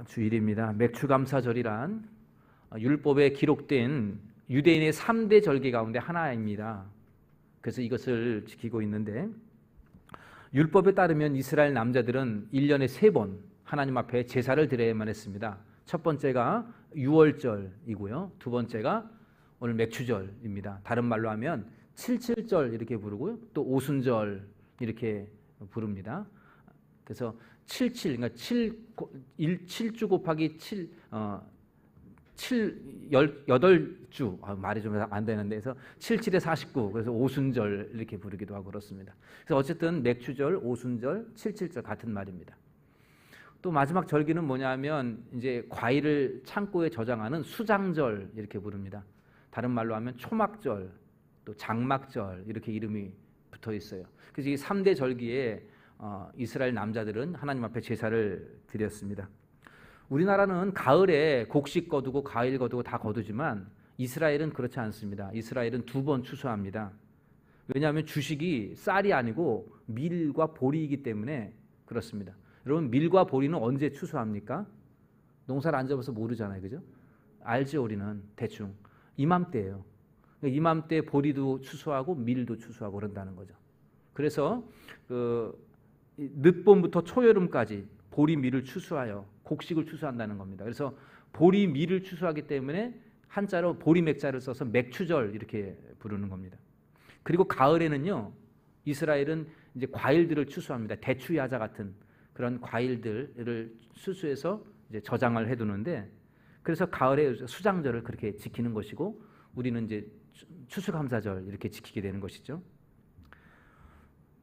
주일입니다. 맥추감사절이란 율법에 기록된 유대인의 3대 절기 가운데 하나입니다. 그래서 이것을 지키고 있는데, 율법에 따르면 이스라엘 남자들은 1년에 3번 하나님 앞에 제사를 드려야만 했습니다. 첫 번째가 유월절이고요, 두 번째가 오늘 맥추절입니다. 다른 말로 하면 칠칠절 이렇게 부르고요, 또 오순절 이렇게 부릅니다. 그래서 77, 그러니까 7주 곱하기 8주, 말이 좀 안 되는데, 그래서 77에 49, 그래서 오순절 이렇게 부르기도 하고 그렇습니다. 그래서 어쨌든 맥추절, 오순절, 77절 같은 말입니다. 또 마지막 절기는 뭐냐면 이제 과일을 창고에 저장하는 수장절 이렇게 부릅니다. 다른 말로 하면 초막절, 또 장막절 이렇게 이름이 붙어 있어요. 그래서 이 3대 절기에 이스라엘 남자들은 하나님 앞에 제사를 드렸습니다. 우리나라는 가을에 곡식 거두고 과일 거두고 다 거두지만 이스라엘은 그렇지 않습니다. 이스라엘은 2번 추수합니다. 왜냐하면 주식이 쌀이 아니고 밀과 보리이기 때문에 그렇습니다. 여러분, 밀과 보리는 언제 추수합니까? 농사를 안 접어서 모르잖아요, 그죠? 알죠, 우리는 대충 이맘때예요. 이맘때 보리도 추수하고 밀도 추수하고 그런다는 거죠. 그래서 늦봄부터 초여름까지 보리 밀을 추수하여 곡식을 추수한다는 겁니다. 그래서 보리 밀을 추수하기 때문에 한자로 보리 맥자를 써서 맥추절 이렇게 부르는 겁니다. 그리고 가을에는요, 이스라엘은 이제 과일들을 추수합니다. 대추야자 같은 그런 과일들을 추수해서 이제 저장을 해두는데, 그래서 가을에 수장절을 그렇게 지키는 것이고, 우리는 이제 추수감사절 이렇게 지키게 되는 것이죠.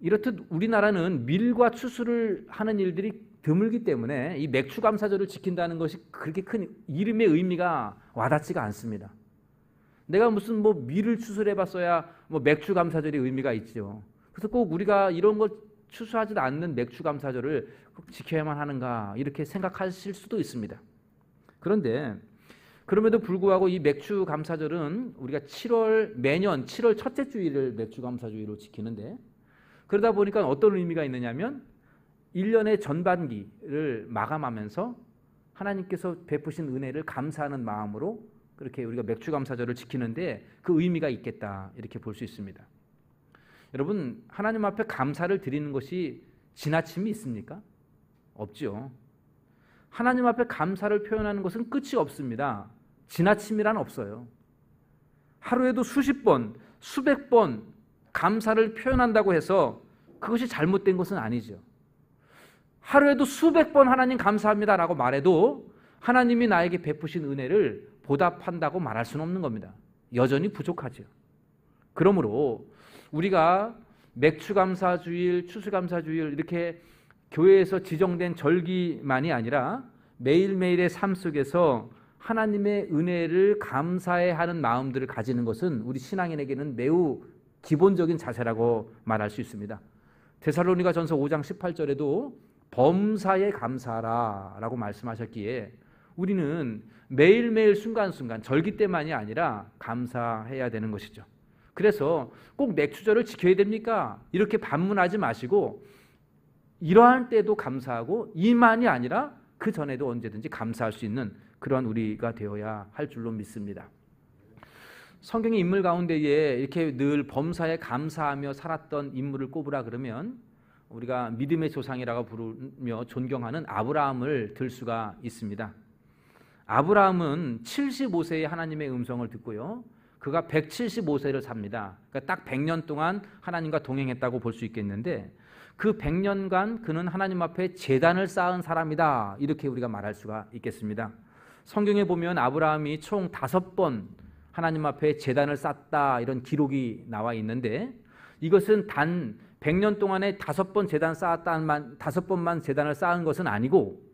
이렇듯 우리나라는 밀과 추수를 하는 일들이 드물기 때문에 이 맥추감사절을 지킨다는 것이 그렇게 큰 이름의 의미가 와닿지가 않습니다. 내가 무슨 밀을 추수를 해봤어야 맥추감사절의 의미가 있죠. 그래서 꼭 우리가 이런 것 추수하지도 않는 맥추감사절을 꼭 지켜야만 하는가 이렇게 생각하실 수도 있습니다. 그런데 그럼에도 불구하고 이 맥추감사절은 우리가 매년 7월 첫째 주일을 맥추감사주일로 지키는데, 그러다 보니까 어떤 의미가 있느냐면 1년의 전반기를 마감하면서 하나님께서 베푸신 은혜를 감사하는 마음으로 그렇게 우리가 맥추감사절을 지키는데 그 의미가 있겠다 이렇게 볼 수 있습니다. 여러분, 하나님 앞에 감사를 드리는 것이 지나침이 있습니까? 없죠. 하나님 앞에 감사를 표현하는 것은 끝이 없습니다. 지나침이란 없어요. 하루에도 수십 번, 수백 번 감사를 표현한다고 해서 그것이 잘못된 것은 아니죠. 하루에도 수백 번 하나님 감사합니다라고 말해도 하나님이 나에게 베푸신 은혜를 보답한다고 말할 수는 없는 겁니다. 여전히 부족하죠. 그러므로 우리가 맥추감사주일, 추수감사주일 이렇게 교회에서 지정된 절기만이 아니라 매일매일의 삶 속에서 하나님의 은혜를 감사해야 하는 마음들을 가지는 것은 우리 신앙인에게는 매우 기본적인 자세라고 말할 수 있습니다. 데살로니가전서 5장 18절에도 범사에 감사하라 라고 말씀하셨기에 우리는 매일매일 순간순간 절기 때만이 아니라 감사해야 되는 것이죠. 그래서 꼭 맥추절을 지켜야 됩니까? 이렇게 반문하지 마시고 이러한 때도 감사하고 이만이 아니라 그 전에도 언제든지 감사할 수 있는 그런 우리가 되어야 할 줄로 믿습니다. 성경의 인물 가운데에 이렇게 늘 범사에 감사하며 살았던 인물을 꼽으라 그러면 우리가 믿음의 조상이라고 부르며 존경하는 아브라함을 들 수가 있습니다. 아브라함은 75세에 하나님의 음성을 듣고요, 그가 175세를 삽니다. 그러니까 딱 100년 동안 하나님과 동행했다고 볼 수 있겠는데, 그 100년간 그는 하나님 앞에 제단을 쌓은 사람이다 이렇게 우리가 말할 수가 있겠습니다. 성경에 보면 아브라함이 총 5번 하나님 앞에 제단을 쌓았다 이런 기록이 나와 있는데, 이것은 단 100년 동안에 5번만 제단을 쌓은 것은 아니고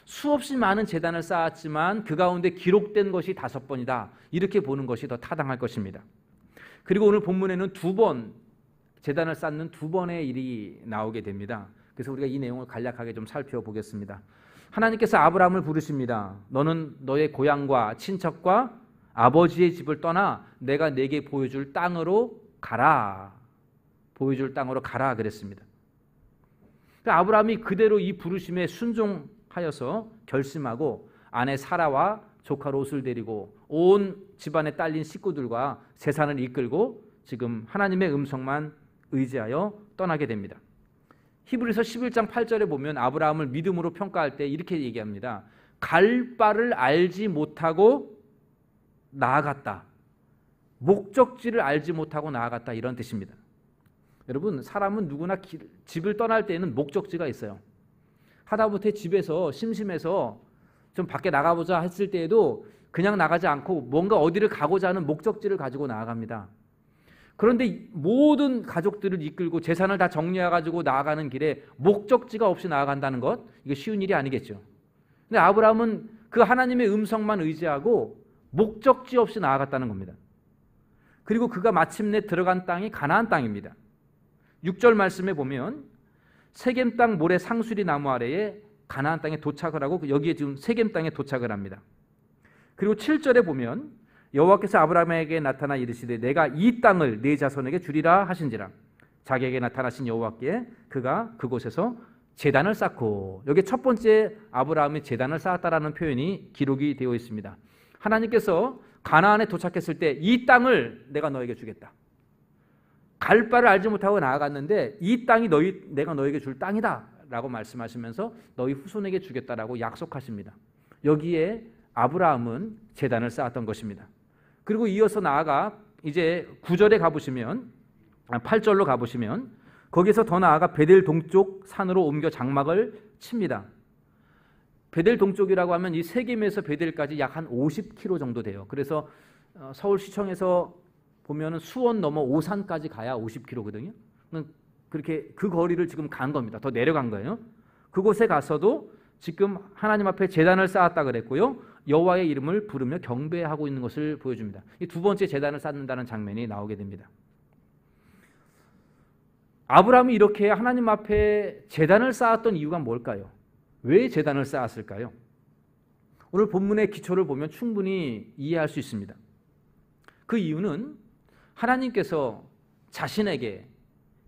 수없이 많은 제단을 쌓았지만 그 가운데 기록된 것이 5번이다 이렇게 보는 것이 더 타당할 것입니다. 그리고 오늘 본문에는 2번 제단을 쌓는 2번의 일이 나오게 됩니다. 그래서 우리가 이 내용을 간략하게 좀 살펴보겠습니다. 하나님께서 아브라함을 부르십니다. 너는 너의 고향과 친척과 아버지의 집을 떠나 내가 네게 보여줄 땅으로 가라. 보여줄 땅으로 가라 그랬습니다. 아브라함이 그대로 이 부르심에 순종하고 하여서 결심하고 아내 사라와 조카 롯을 데리고 온 집안에 딸린 식구들과 재산을 이끌고 지금 하나님의 음성만 의지하여 떠나게 됩니다. 히브리서 11장 8절에 보면 아브라함을 믿음으로 평가할 때 이렇게 얘기합니다. 갈 바를 알지 못하고 나아갔다. 목적지를 알지 못하고 나아갔다, 이런 뜻입니다. 여러분, 사람은 누구나 집을 떠날 때에는 목적지가 있어요. 하다못해 집에서 심심해서 좀 밖에 나가보자 했을 때에도 그냥 나가지 않고 뭔가 어디를 가고자 하는 목적지를 가지고 나아갑니다. 그런데 모든 가족들을 이끌고 재산을 다 정리해가지고 나아가는 길에 목적지가 없이 나아간다는 것, 이거 쉬운 일이 아니겠죠. 근데 아브라함은 그 하나님의 음성만 의지하고 목적지 없이 나아갔다는 겁니다. 그리고 그가 마침내 들어간 땅이 가나안 땅입니다. 6절 말씀에 보면 세겜 땅 모래 상수리 나무 아래에 가나안 땅에 도착을 하고 여기에 지금 세겜 땅에 도착을 합니다. 그리고 7절에 보면 여호와께서 아브라함에게 나타나 이르시되 내가 이 땅을 네 자손에게 주리라 하신지라. 자기에게 나타나신 여호와께 그가 그곳에서 제단을 쌓고, 여기 첫 번째 아브라함이 제단을 쌓았다라는 표현이 기록이 되어 있습니다. 하나님께서 가나안에 도착했을 때 이 땅을 내가 너에게 주겠다. 갈 바를 알지 못하고 나아갔는데 이 땅이 내가 너에게 줄 땅이다 라고 말씀하시면서 너희 후손에게 주겠다라고 약속하십니다. 여기에 아브라함은 제단을 쌓았던 것입니다. 그리고 이어서 나아가 이제 9절에 가보시면, 8절로 가보시면 거기서 더 나아가 베델 동쪽 산으로 옮겨 장막을 칩니다. 베델 동쪽이라고 하면 이 세겜에서 베델까지 약 한 50km 정도 돼요. 그래서 서울시청에서 보면은 수원 넘어 오산까지 가야 50km거든요. 그렇게 그 거리를 지금 간 겁니다. 더 내려간 거예요. 그곳에 가서도 지금 하나님 앞에 제단을 쌓았다 그랬고요. 여호와의 이름을 부르며 경배하고 있는 것을 보여줍니다. 이 두 번째 제단을 쌓는다는 장면이 나오게 됩니다. 아브라함이 이렇게 하나님 앞에 제단을 쌓았던 이유가 뭘까요? 왜 제단을 쌓았을까요? 오늘 본문의 기초를 보면 충분히 이해할 수 있습니다. 그 이유는 하나님께서 자신에게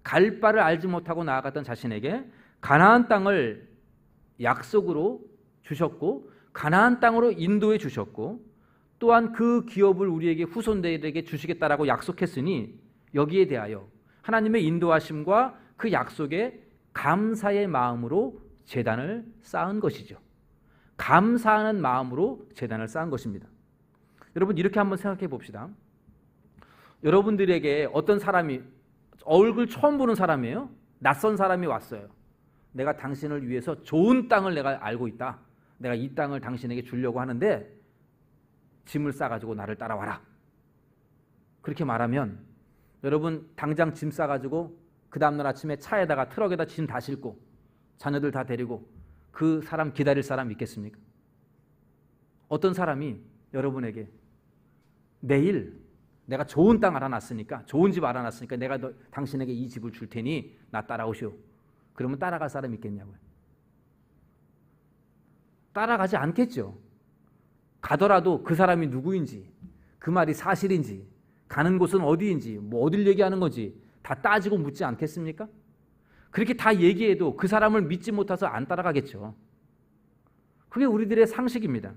갈 바를 알지 못하고 나아갔던 자신에게 가나안 땅을 약속으로 주셨고 가나안 땅으로 인도해 주셨고 또한 그 기업을 우리에게 후손들에게 주시겠다라고 약속했으니 여기에 대하여 하나님의 인도하심과 그 약속에 감사의 마음으로 제단을 쌓은 것이죠. 감사하는 마음으로 제단을 쌓은 것입니다. 여러분, 이렇게 한번 생각해 봅시다. 여러분들에게 어떤 사람이, 얼굴 처음 보는 사람이에요. 낯선 사람이 왔어요. 내가 당신을 위해서 좋은 땅을 내가 알고 있다. 내가 이 땅을 당신에게 주려고 하는데 짐을 싸가지고 나를 따라와라. 그렇게 말하면 여러분 당장 짐 싸가지고 그 다음날 아침에 차에다가 트럭에다 짐 다 싣고 자녀들 다 데리고 그 사람 기다릴 사람 있겠습니까? 어떤 사람이 여러분에게 내일 내가 좋은 땅 알아놨으니까, 좋은 집 알아놨으니까 내가 당신에게 이 집을 줄 테니 나 따라오시오. 그러면 따라갈 사람 있겠냐고요. 따라가지 않겠죠. 가더라도 그 사람이 누구인지, 그 말이 사실인지, 가는 곳은 어디인지, 뭐 어딜 얘기하는 건지 다 따지고 묻지 않겠습니까? 그렇게 다 얘기해도 그 사람을 믿지 못해서 안 따라가겠죠. 그게 우리들의 상식입니다.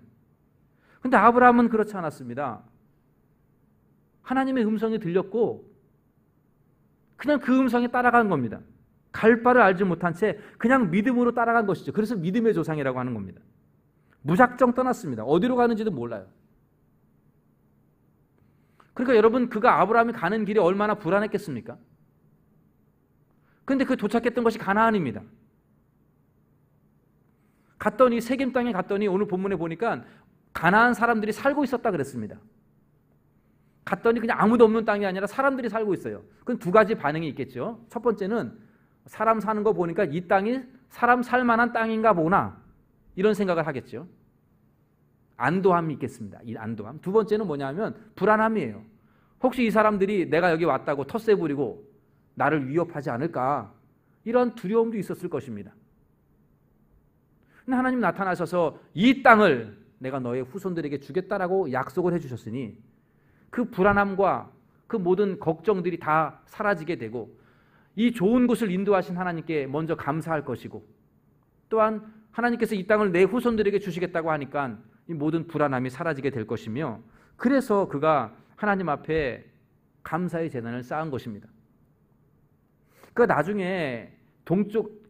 그런데 아브라함은 그렇지 않았습니다. 하나님의 음성이 들렸고 그냥 그 음성에 따라간 겁니다. 갈 바를 알지 못한 채 그냥 믿음으로 따라간 것이죠. 그래서 믿음의 조상이라고 하는 겁니다. 무작정 떠났습니다. 어디로 가는지도 몰라요. 그러니까 여러분, 그가 아브라함이 가는 길이 얼마나 불안했겠습니까? 그런데 그 도착했던 것이 가나안입니다. 갔더니 세겜 땅에 갔더니 오늘 본문에 보니까 가나안 사람들이 살고 있었다 그랬습니다. 갔더니 그냥 아무도 없는 땅이 아니라 사람들이 살고 있어요. 그건 두 가지 반응이 있겠죠. 첫 번째는 사람 사는 거 보니까 이 땅이 사람 살 만한 땅인가 보나 이런 생각을 하겠죠. 안도함이 있겠습니다. 이 안도함. 두 번째는 뭐냐면 불안함이에요. 혹시 이 사람들이 내가 여기 왔다고 텃세 부리고 나를 위협하지 않을까, 이런 두려움도 있었을 것입니다. 근데 하나님 나타나셔서 이 땅을 내가 너의 후손들에게 주겠다라고 약속을 해주셨으니 그 불안함과 그 모든 걱정들이 다 사라지게 되고 이 좋은 곳을 인도하신 하나님께 먼저 감사할 것이고 또한 하나님께서 이 땅을 내 후손들에게 주시겠다고 하니까 이 모든 불안함이 사라지게 될 것이며, 그래서 그가 하나님 앞에 감사의 제단을 쌓은 것입니다. 그 나중에 동쪽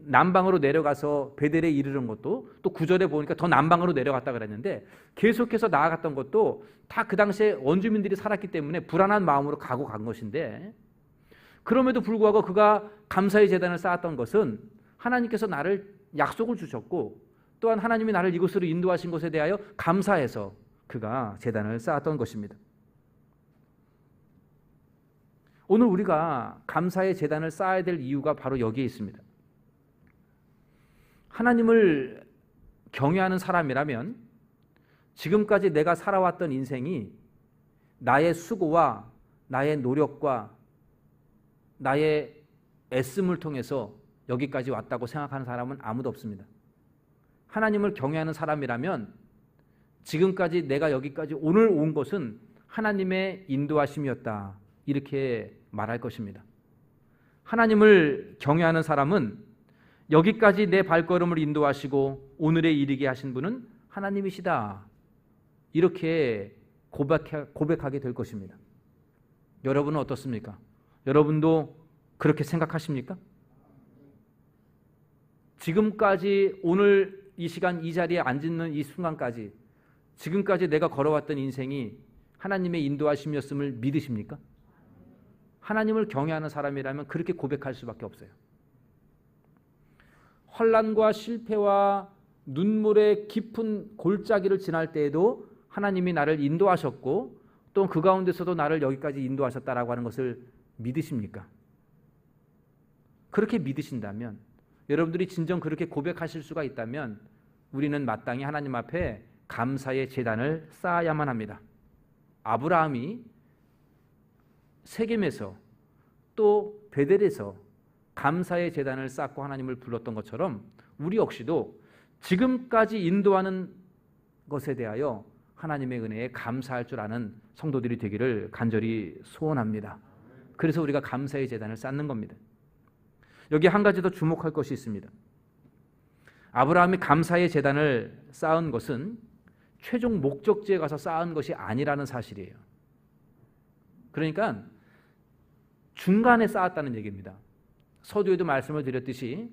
남방으로 내려가서 베델에 이르는 것도 또 9절에 보니까 더 남방으로 내려갔다 그랬는데, 계속해서 나아갔던 것도 다 그 당시에 원주민들이 살았기 때문에 불안한 마음으로 가고 간 것인데, 그럼에도 불구하고 그가 감사의 제단을 쌓았던 것은 하나님께서 나를 약속을 주셨고, 또한 하나님이 나를 이곳으로 인도하신 것에 대하여 감사해서 그가 제단을 쌓았던 것입니다. 오늘 우리가 감사의 제단을 쌓아야 될 이유가 바로 여기에 있습니다. 하나님을 경외하는 사람이라면 지금까지 내가 살아왔던 인생이 나의 수고와 나의 노력과 나의 애씀을 통해서 여기까지 왔다고 생각하는 사람은 아무도 없습니다. 하나님을 경외하는 사람이라면 지금까지 내가 여기까지 오늘 온 것은 하나님의 인도하심이었다, 이렇게 말할 것입니다. 하나님을 경외하는 사람은 여기까지 내 발걸음을 인도하시고 오늘에 이르게 하신 분은 하나님이시다, 이렇게 고백하게 될 것입니다. 여러분은 어떻습니까? 여러분도 그렇게 생각하십니까? 지금까지 오늘 이 시간 이 자리에 앉는 이 순간까지 지금까지 내가 걸어왔던 인생이 하나님의 인도하심이었음을 믿으십니까? 하나님을 경외하는 사람이라면 그렇게 고백할 수밖에 없어요. 환난과 실패와 눈물의 깊은 골짜기를 지날 때에도 하나님이 나를 인도하셨고 또 그 가운데서도 나를 여기까지 인도하셨다라고 하는 것을 믿으십니까? 그렇게 믿으신다면, 여러분들이 진정 그렇게 고백하실 수가 있다면 우리는 마땅히 하나님 앞에 감사의 제단을 쌓아야만 합니다. 아브라함이 세겜에서 또 베델에서 감사의 제단을 쌓고 하나님을 불렀던 것처럼 우리 역시도 지금까지 인도하는 것에 대하여 하나님의 은혜에 감사할 줄 아는 성도들이 되기를 간절히 소원합니다. 그래서 우리가 감사의 제단을 쌓는 겁니다. 여기 한 가지 더 주목할 것이 있습니다. 아브라함이 감사의 제단을 쌓은 것은 최종 목적지에 가서 쌓은 것이 아니라는 사실이에요. 그러니까 중간에 쌓았다는 얘기입니다. 서두에도 말씀을 드렸듯이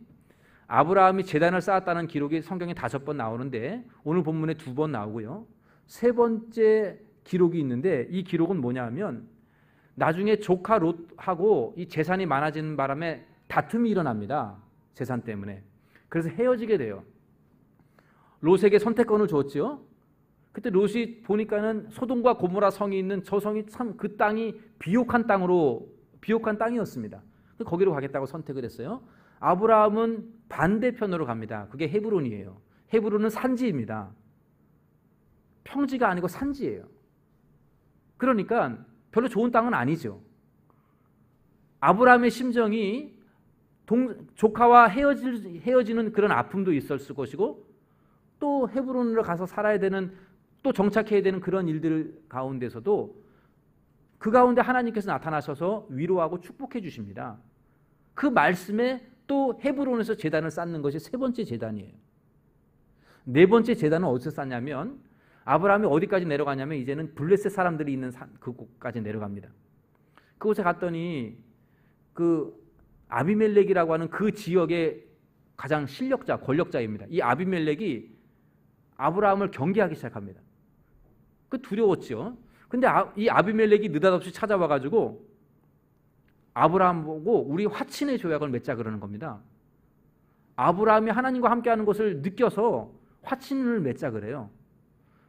아브라함이 제단을 쌓았다는 기록이 성경에 5번 나오는데 오늘 본문에 2번 나오고요. 3번째 기록이 있는데 이 기록은 뭐냐 하면 나중에 조카 롯하고 이 재산이 많아지는 바람에 다툼이 일어납니다. 재산 때문에. 그래서 헤어지게 돼요. 롯에게 선택권을 줬죠. 그때 롯이 보니까는 소돔과 고모라 성이 있는 저 성이 참 그 땅이 비옥한 땅이었습니다. 거기로 가겠다고 선택을 했어요. 아브라함은 반대편으로 갑니다. 그게 헤브론이에요. 헤브론은 산지입니다. 평지가 아니고 산지예요. 그러니까 별로 좋은 땅은 아니죠. 아브라함의 심정이 조카와 헤어지는 그런 아픔도 있었을 것이고 또 헤브론으로 가서 살아야 되는, 또 정착해야 되는 그런 일들 가운데서도 그 가운데 하나님께서 나타나셔서 위로하고 축복해 주십니다. 그 말씀에 또 헤브론에서 제단을 쌓는 것이 3번째 제단이에요. 4번째 제단은 어디서 쌓냐면 아브라함이 어디까지 내려가냐면 이제는 블레셋 사람들이 있는 그곳까지 내려갑니다. 그곳에 갔더니 그 아비멜렉이라고 하는 그 지역의 가장 실력자, 권력자입니다. 이 아비멜렉이 아브라함을 경계하기 시작합니다. 그 두려웠죠. 근데 이 아비멜렉이 느닷없이 찾아와가지고 아브라함 보고 우리 화친의 조약을 맺자 그러는 겁니다. 아브라함이 하나님과 함께하는 것을 느껴서 화친을 맺자 그래요.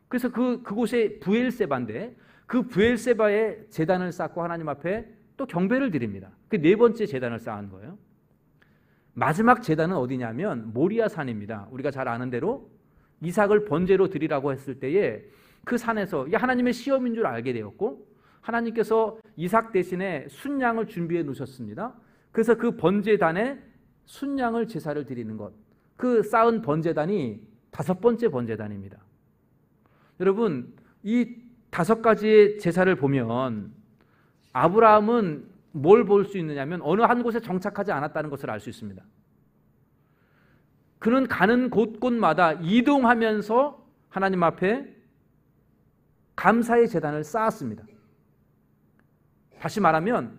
그래서 그곳에 브엘세바인데 그 브엘세바에 제단을 쌓고 하나님 앞에 또 경배를 드립니다. 그 4번째 제단을 쌓은 거예요. 마지막 제단은 어디냐면 모리아 산입니다. 우리가 잘 아는 대로 이삭을 번제로 드리라고 했을 때에 그 산에서 이게 하나님의 시험인 줄 알게 되었고 하나님께서 이삭 대신에 순양을 준비해 놓으셨습니다. 그래서 그 번제단에 순양을 제사를 드리는 것, 그 쌓은 번제단이 5번째 번제단입니다. 여러분, 이 5가지의 제사를 보면 아브라함은 뭘 볼 수 있느냐면 어느 한 곳에 정착하지 않았다는 것을 알 수 있습니다. 그는 가는 곳곳마다 이동하면서 하나님 앞에 감사의 제단을 쌓았습니다. 다시 말하면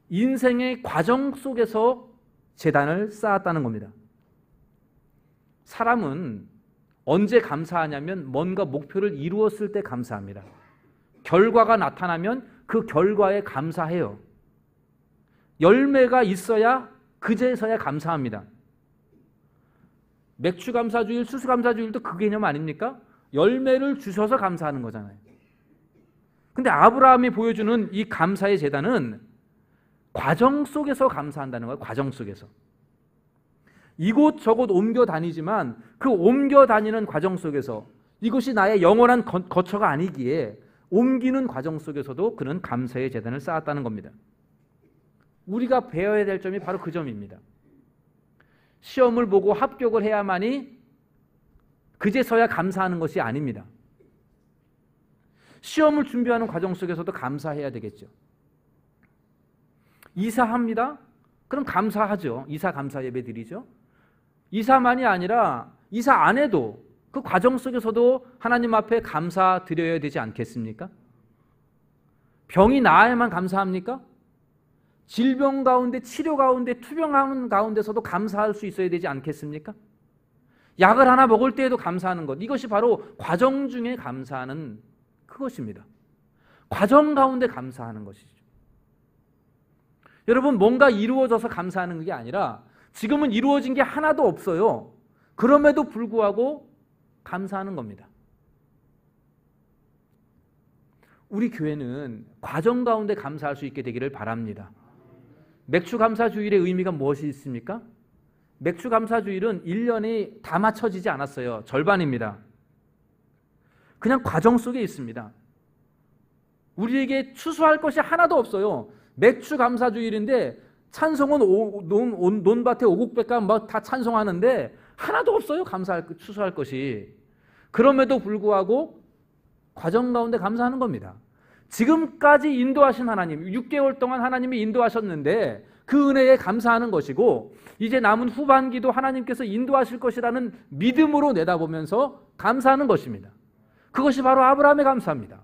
인생의 과정 속에서 제단을 쌓았다는 겁니다. 사람은 언제 감사하냐면 뭔가 목표를 이루었을 때 감사합니다. 결과가 나타나면 그 결과에 감사해요. 열매가 있어야 그제서야 감사합니다. 맥주감사주일, 추수감사주일도 그 개념 아닙니까? 열매를 주셔서 감사하는 거잖아요. 근데 아브라함이 보여주는 이 감사의 제단은 과정 속에서 감사한다는 거예요. 과정 속에서. 이곳저곳 옮겨 다니지만 그 옮겨 다니는 과정 속에서 이것이 나의 영원한 거처가 아니기에 옮기는 과정 속에서도 그는 감사의 제단을 쌓았다는 겁니다. 우리가 배워야 될 점이 바로 그 점입니다. 시험을 보고 합격을 해야만이 그제서야 감사하는 것이 아닙니다. 시험을 준비하는 과정 속에서도 감사해야 되겠죠. 이사합니다. 그럼 감사하죠. 이사 감사 예배 드리죠. 이사만이 아니라 이사 안 해도 그 과정 속에서도 하나님 앞에 감사 드려야 되지 않겠습니까? 병이 나아야만 감사합니까? 질병 가운데, 치료 가운데, 투병하는 가운데서도 감사할 수 있어야 되지 않겠습니까? 약을 하나 먹을 때에도 감사하는 것, 이것이 바로 과정 중에 감사하는 그것입니다. 과정 가운데 감사하는 것이죠. 여러분, 뭔가 이루어져서 감사하는 게 아니라 지금은 이루어진 게 하나도 없어요. 그럼에도 불구하고 감사하는 겁니다. 우리 교회는 과정 가운데 감사할 수 있게 되기를 바랍니다. 맥주감사주일의 의미가 무엇이 있습니까? 맥주감사주일은 1년이 다 맞춰지지 않았어요. 절반입니다. 그냥 과정 속에 있습니다. 우리에게 추수할 것이 하나도 없어요. 맥주감사주일인데 찬송은 논밭에 오곡백과 막 다 찬송하는데 하나도 없어요. 추수할 것이. 그럼에도 불구하고 과정 가운데 감사하는 겁니다. 지금까지 인도하신 하나님, 6개월 동안 하나님이 인도하셨는데 그 은혜에 감사하는 것이고, 이제 남은 후반기도 하나님께서 인도하실 것이라는 믿음으로 내다보면서 감사하는 것입니다. 그것이 바로 아브라함의 감사입니다.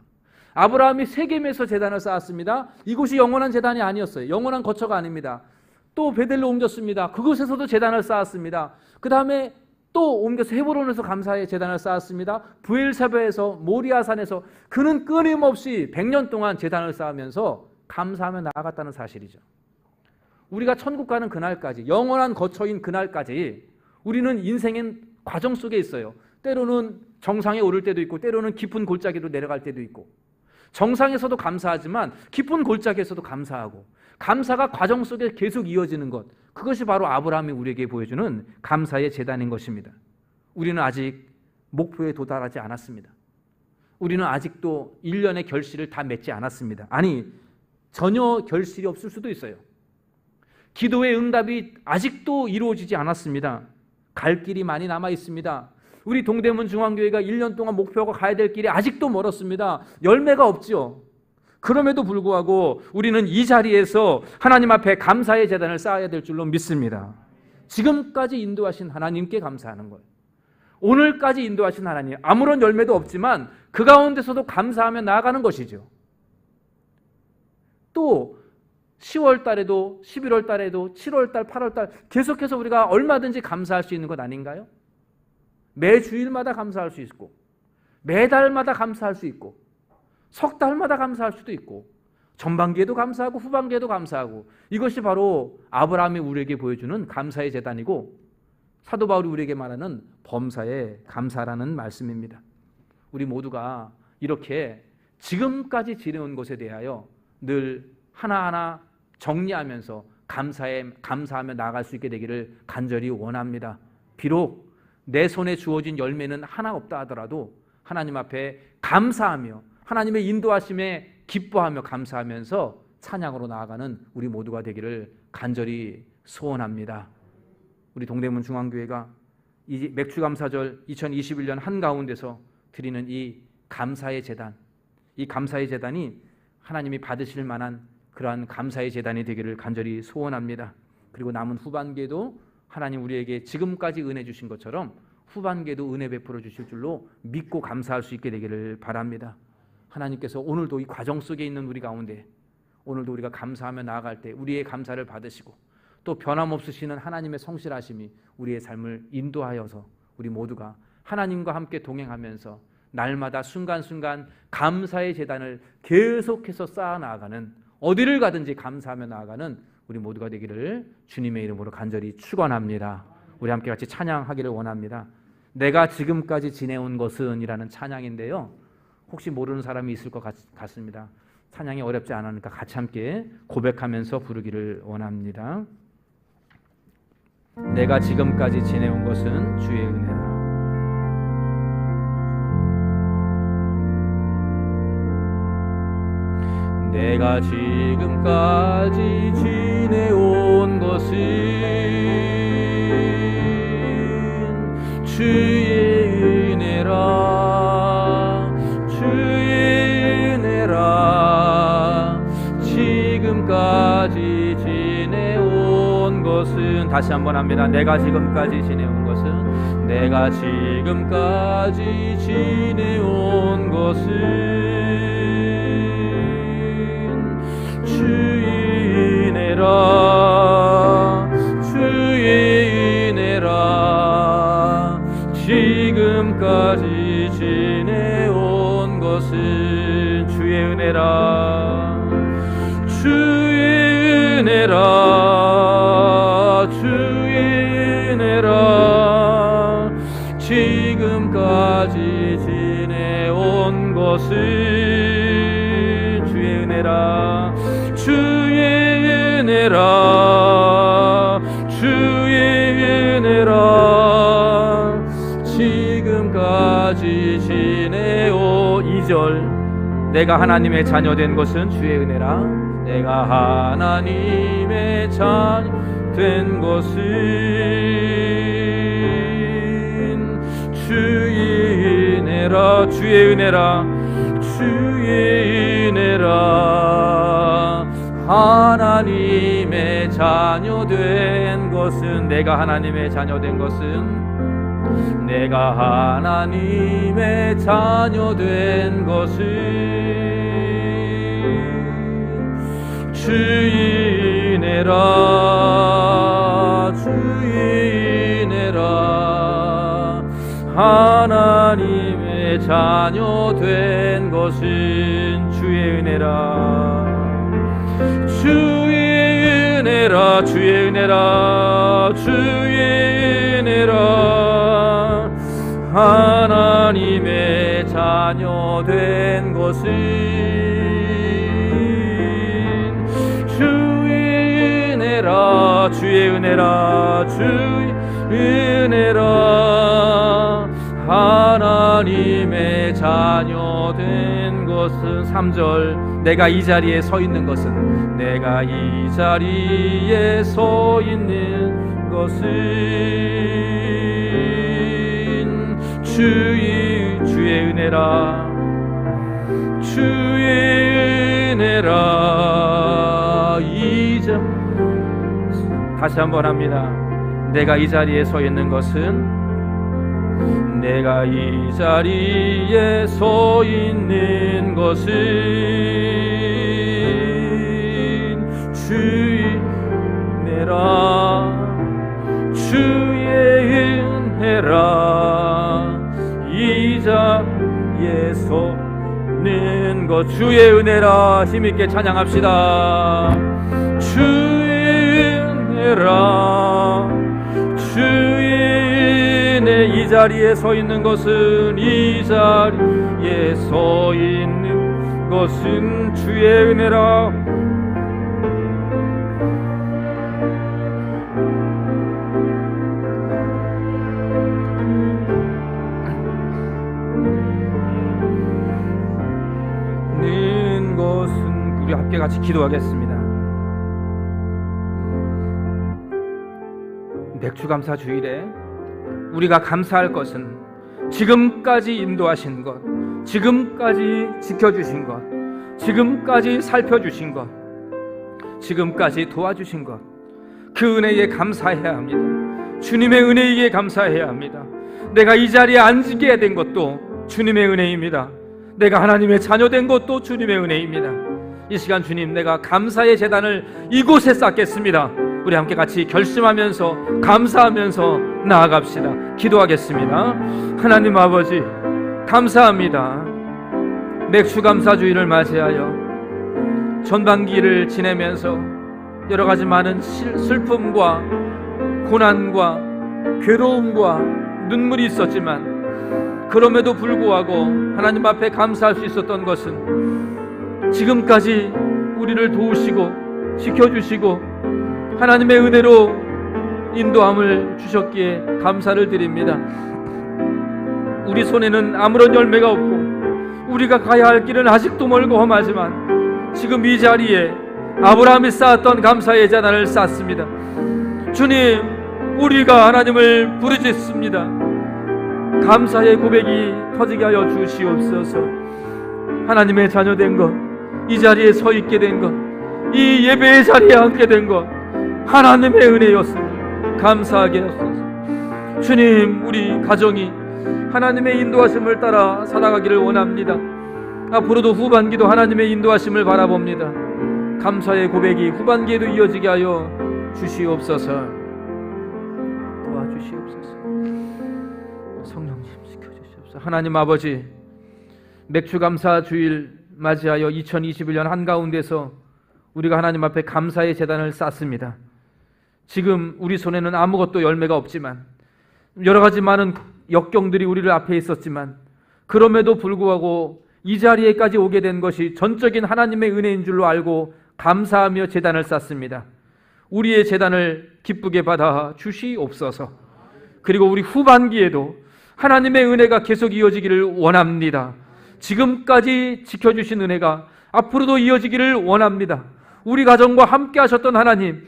아브라함이 세겜에서 제단을 쌓았습니다. 이곳이 영원한 제단이 아니었어요. 영원한 거처가 아닙니다. 또 베델로 옮겼습니다. 그곳에서도 제단을 쌓았습니다. 그 다음에 또 옮겨서 헤브론에서 감사의 제단을 쌓았습니다. 브엘사베에서, 모리아산에서 그는 끊임없이 100년 동안 제단을 쌓으면서 감사하며 나아갔다는 사실이죠. 우리가 천국 가는 그날까지, 영원한 거처인 그날까지 우리는 인생의 과정 속에 있어요. 때로는 정상에 오를 때도 있고 때로는 깊은 골짜기로 내려갈 때도 있고, 정상에서도 감사하지만 깊은 골짜기에서도 감사하고, 감사가 과정 속에 계속 이어지는 것, 그것이 바로 아브라함이 우리에게 보여주는 감사의 제단인 것입니다. 우리는 아직 목표에 도달하지 않았습니다. 우리는 아직도 1년의 결실을 다 맺지 않았습니다. 아니, 전혀 결실이 없을 수도 있어요. 기도의 응답이 아직도 이루어지지 않았습니다. 갈 길이 많이 남아 있습니다. 우리 동대문 중앙교회가 1년 동안 목표가 가야 될 길이 아직도 멀었습니다. 열매가 없죠. 그럼에도 불구하고 우리는 이 자리에서 하나님 앞에 감사의 제단을 쌓아야 될 줄로 믿습니다. 지금까지 인도하신 하나님께 감사하는 거예요. 오늘까지 인도하신 하나님, 아무런 열매도 없지만 그 가운데서도 감사하며 나아가는 것이죠. 또 10월 달에도 11월 달에도 7월 달, 8월 달 계속해서 우리가 얼마든지 감사할 수 있는 것 아닌가요? 매 주일마다 감사할 수 있고, 매달마다 감사할 수 있고, 석 달마다 감사할 수도 있고, 전반기에도 감사하고 후반기에도 감사하고, 이것이 바로 아브라함이 우리에게 보여주는 감사의 제단이고, 사도 바울이 우리에게 말하는 범사의 감사라는 말씀입니다. 우리 모두가 이렇게 지금까지 지내온 것에 대하여 늘 하나하나 정리하면서 감사하며 나아갈 수 있게 되기를 간절히 원합니다. 비록 내 손에 주어진 열매는 하나 없다 하더라도 하나님 앞에 감사하며 하나님의 인도하심에 기뻐하며 감사하면서 찬양으로 나아가는 우리 모두가 되기를 간절히 소원합니다. 우리 동대문 중앙교회가 이 맥주감사절 2021년 한가운데서 드리는 이 감사의 제단, 이 감사의 제단이 하나님이 받으실 만한 그러한 감사의 제단이 되기를 간절히 소원합니다. 그리고 남은 후반기에도 하나님 우리에게 지금까지 은혜 주신 것처럼 후반기에도 은혜 베풀어 주실 줄로 믿고 감사할 수 있게 되기를 바랍니다. 하나님께서 오늘도 이 과정 속에 있는 우리 가운데 오늘도 우리가 감사하며 나아갈 때 우리의 감사를 받으시고 또 변함없으시는 하나님의 성실하심이 우리의 삶을 인도하여서 우리 모두가 하나님과 함께 동행하면서 날마다 순간순간 감사의 제단을 계속해서 쌓아 나아가는, 어디를 가든지 감사하며 나아가는 우리 모두가 되기를 주님의 이름으로 간절히 축원합니다. 우리 함께 같이 찬양하기를 원합니다. 내가 지금까지 지내온 것은 이라는 찬양인데요, 혹시 모르는 사람이 있을 것 같습니다. 찬양이 어렵지 않으니까 같이 함께 고백하면서 부르기를 원합니다. 내가 지금까지 지내온 것은 주의 은혜라. 내가 지금까지 지내온 것은 주의 은혜라. 주의 은혜라. 지금까지 지내온 것은, 다시 한번 합니다. 내가 지금까지 지내온 것은, 내가 지금까지 지내온 것은 주의 은혜라. 주의 은혜라. 지금까지 지내온 것은 주의 은혜라. 주의 은혜라. 주의 은혜라. 지금까지 지내온 것은 주의 은혜라. 주의 은혜라. 주의 은혜라. 지금까지 지내오. 2절, 내가 하나님의 자녀된 것은 주의 은혜라. 내가 하나님의 자녀된 것은 주의 은혜라. 주의 은혜라. 주의 은혜라. 하나님의 자녀된 것은, 내가 하나님의 자녀된 것은, 내가 하나님의 자녀된 것은 주의 은혜라. 주의 은혜라. 하나님의 자녀된 것은 주의 은혜라. 주의 은혜라. 주의 은혜라. 주의 은혜라. 하나님의 자녀된 것은 주의 은혜라. 주의 은혜라. 주의 은혜라. 하나님의 자녀된 것은 3절, 내가 이 자리에 서 있는 것은, 내가 이 자리에 서 있는 것은 주의 은혜라. 주의 은혜라. 다시 한번 합니다. 내가 이 자리에 서 있는 것은, 내가 이 자리에 서 있는 것은 주의 은혜라. 주의 은혜라. 이 자리에 서는 것 주의 은혜라. 힘있게 찬양합시다. 주의 은혜라. 주의 이 자리에 서 있는 것은, 이 자리에 서 있는 것은 주의 은혜라. 는 것은, 우리 함께 같이 기도하겠습니다. 맥주감사 주일에 우리가 감사할 것은 지금까지 인도하신 것, 지금까지 지켜주신 것, 지금까지 살펴주신 것, 지금까지 도와주신 것, 그 은혜에 감사해야 합니다. 주님의 은혜이기에 감사해야 합니다. 내가 이 자리에 앉게 된 것도 주님의 은혜입니다. 내가 하나님의 자녀 된 것도 주님의 은혜입니다. 이 시간 주님, 내가 감사의 제단을 이곳에 쌓겠습니다. 우리 함께 같이 결심하면서 감사하면서 나아갑시다. 기도하겠습니다. 하나님 아버지, 감사합니다. 맥주 감사주의를 맞이하여 전반기를 지내면서 여러 가지 많은 슬픔과 고난과 괴로움과 눈물이 있었지만, 그럼에도 불구하고 하나님 앞에 감사할 수 있었던 것은 지금까지 우리를 도우시고 지켜주시고 하나님의 은혜로 인도함을 주셨기에 감사를 드립니다. 우리 손에는 아무런 열매가 없고 우리가 가야 할 길은 아직도 멀고 험하지만 지금 이 자리에 아브라함이 쌓았던 감사의 제단을 쌓습니다. 주님, 우리가 하나님을 부르짖습니다. 감사의 고백이 터지게 하여 주시옵소서. 하나님의 자녀된 것, 이 자리에 서 있게 된 것, 이 예배의 자리에 앉게 된 것, 하나님의 은혜였습니다. 감사하게 하소서. 주님, 우리 가정이 하나님의 인도하심을 따라 살아가기를 원합니다. 앞으로도 후반기도 하나님의 인도하심을 바라봅니다. 감사의 고백이 후반기에도 이어지게 하여 주시옵소서. 도와주시옵소서. 성령님 지켜주시옵소서. 하나님 아버지, 맥주 감사 주일 맞이하여 2021년 한가운데서 우리가 하나님 앞에 감사의 제단을 쌓습니다. 지금 우리 손에는 아무것도 열매가 없지만, 여러 가지 많은 역경들이 우리를 앞에 있었지만, 그럼에도 불구하고 이 자리에까지 오게 된 것이 전적인 하나님의 은혜인 줄로 알고 감사하며 제단을 쌓습니다. 우리의 제단을 기쁘게 받아 주시옵소서. 그리고 우리 후반기에도 하나님의 은혜가 계속 이어지기를 원합니다. 지금까지 지켜주신 은혜가 앞으로도 이어지기를 원합니다. 우리 가정과 함께 하셨던 하나님,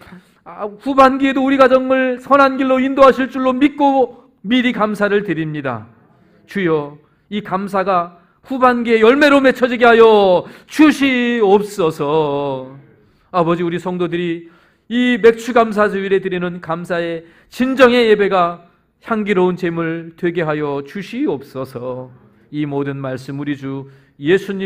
후반기에도 우리 가정을 선한 길로 인도하실 줄로 믿고 미리 감사를 드립니다. 주여, 이 감사가 후반기에 열매로 맺혀지게 하여 주시옵소서. 아버지, 우리 성도들이 이 맥주 감사 주일에 드리는 감사의 진정의 예배가 향기로운 제물 되게 하여 주시옵소서. 이 모든 말씀 우리 주 예수님